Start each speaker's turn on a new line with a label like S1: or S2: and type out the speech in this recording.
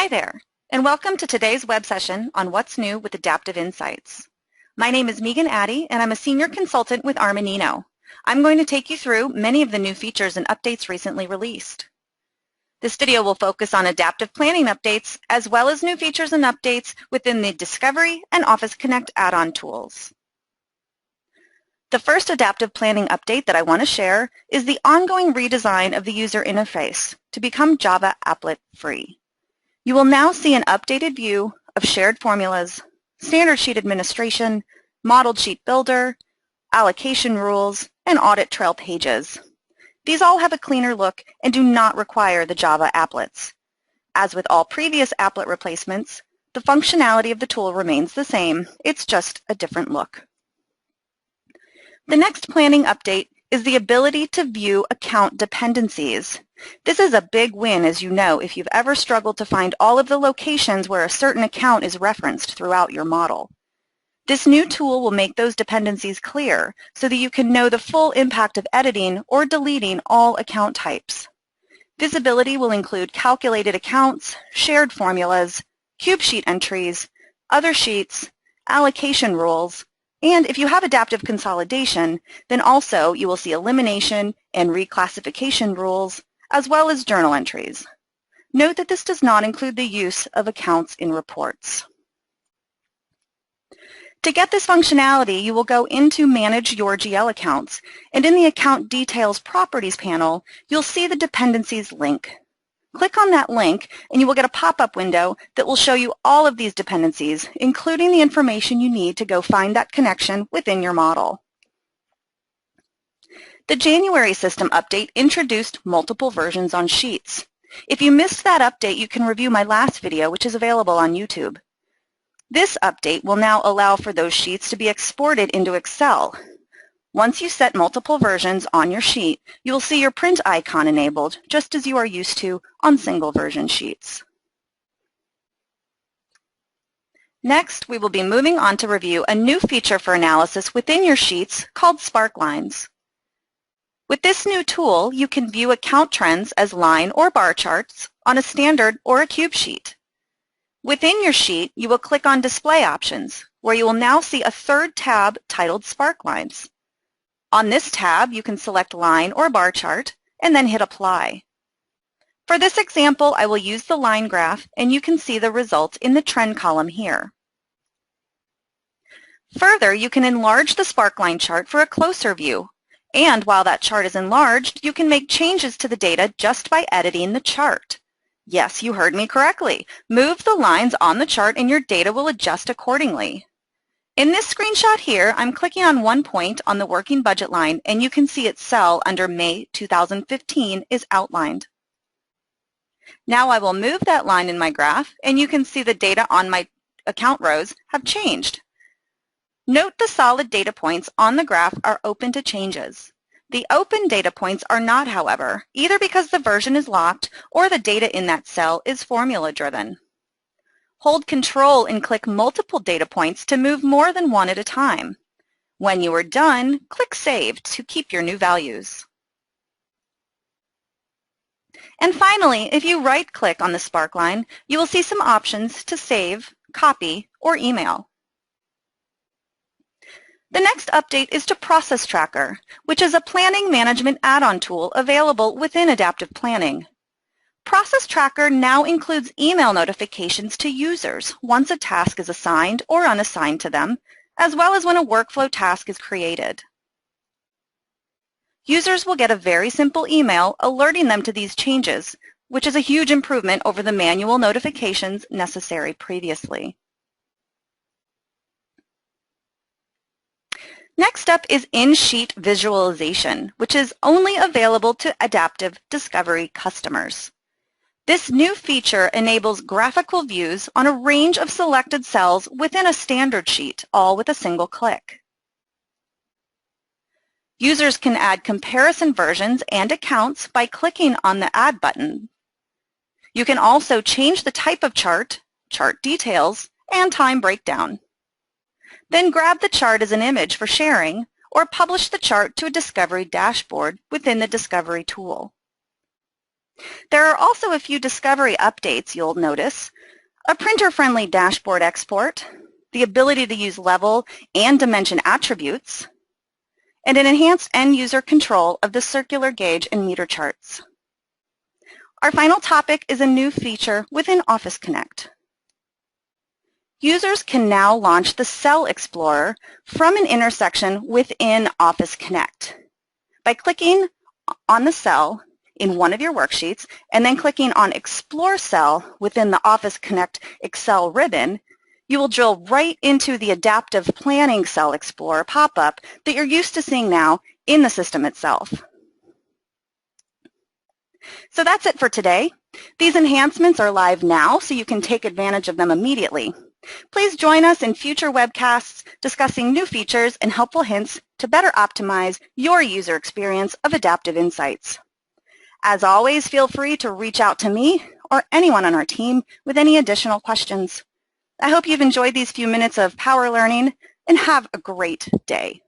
S1: there, and welcome to today's web session on what's new with Adaptive Insights. My name is Megan Addy, and I'm a senior consultant with Armanino. I'm going to take you through many of the new features and updates recently released. This video will focus on adaptive planning updates, as well as new features and updates within the Discovery and Office Connect add-on tools. The first adaptive planning update that I want to share is the ongoing redesign of the user interface to become Java applet free. You will now see an updated view of shared formulas, standard sheet administration, modeled sheet builder, allocation rules, and audit trail pages. These all have a cleaner look and do not require the Java applets. As with all previous applet replacements, the functionality of the tool remains the same, it's just a different look. The next planning update is the ability to view account dependencies. This is a big win, as you know, if you've ever struggled to find all of the locations where a certain account is referenced throughout your model. This new tool will make those dependencies clear so that you can know the full impact of editing or deleting all account types. Visibility will include calculated accounts, shared formulas, cube sheet entries, other sheets, allocation rules, and if you have adaptive consolidation, then also you will see elimination and reclassification rules, as well as journal entries. Note that this does not include the use of accounts in reports. To get this functionality, you will go into Manage Your GL Accounts, and in the Account Details Properties panel, you'll see the Dependencies link. Click on that link, and you will get a pop-up window that will show you all of these dependencies, including the information you need to go find that connection within your model. The January system update introduced multiple versions on Sheets. If you missed that update, you can review my last video, which is available on YouTube. This update will now allow for those sheets to be exported into Excel. Once you set multiple versions on your sheet, you will see your print icon enabled, just as you are used to on single version sheets. Next, we will be moving on to review a new feature for analysis within your sheets called Sparklines. With this new tool, you can view account trends as line or bar charts on a standard or a cube sheet. Within your sheet, you will click on Display Options, where you will now see a third tab titled Sparklines. On this tab, you can select line or bar chart and then hit Apply. For this example, I will use the line graph, and you can see the result in the trend column here. Further, you can enlarge the Sparkline chart for a closer view. And while that chart is enlarged, you can make changes to the data just by editing the chart. Yes, you heard me correctly. Move the lines on the chart and your data will adjust accordingly. In this screenshot here, I'm clicking on one point on the working budget line, and you can see its cell under May 2015 is outlined. Now I will move that line in my graph, and you can see the data on my account rows have changed. Note the solid data points on the graph are open to changes. The open data points are not, however, either because the version is locked or the data in that cell is formula-driven. Hold Control and click multiple data points to move more than one at a time. When you are done, click Save to keep your new values. And finally, if you right-click on the Sparkline, you will see some options to save, copy, or email. The next update is to Process Tracker, which is a planning management add-on tool available within Adaptive Planning. Process Tracker now includes email notifications to users once a task is assigned or unassigned to them, as well as when a workflow task is created. Users will get a very simple email alerting them to these changes, which is a huge improvement over the manual notifications necessary previously. Next up is in-sheet visualization, which is only available to Adaptive Discovery customers. This new feature enables graphical views on a range of selected cells within a standard sheet, all with a single click. Users can add comparison versions and accounts by clicking on the Add button. You can also change the type of chart, chart details, and time breakdown. Then grab the chart as an image for sharing, or publish the chart to a Discovery dashboard within the Discovery tool. There are also a few Discovery updates you'll notice. a printer-friendly dashboard export, the ability to use level and dimension attributes, and an enhanced end-user control of the circular gauge and meter charts. Our final topic is a new feature within Office Connect. Users can now launch the Cell Explorer from an intersection within Office Connect. By clicking on the cell in one of your worksheets and then clicking on Explore Cell within the Office Connect Excel ribbon, you will drill right into the Adaptive Planning Cell Explorer pop-up that you're used to seeing now in the system itself. So that's it for today. These enhancements are live now, so you can take advantage of them immediately. Please join us in future webcasts discussing new features and helpful hints to better optimize your user experience of Adaptive Insights. As always, feel free to reach out to me or anyone on our team with any additional questions. I hope you've enjoyed these few minutes of power learning and have a great day.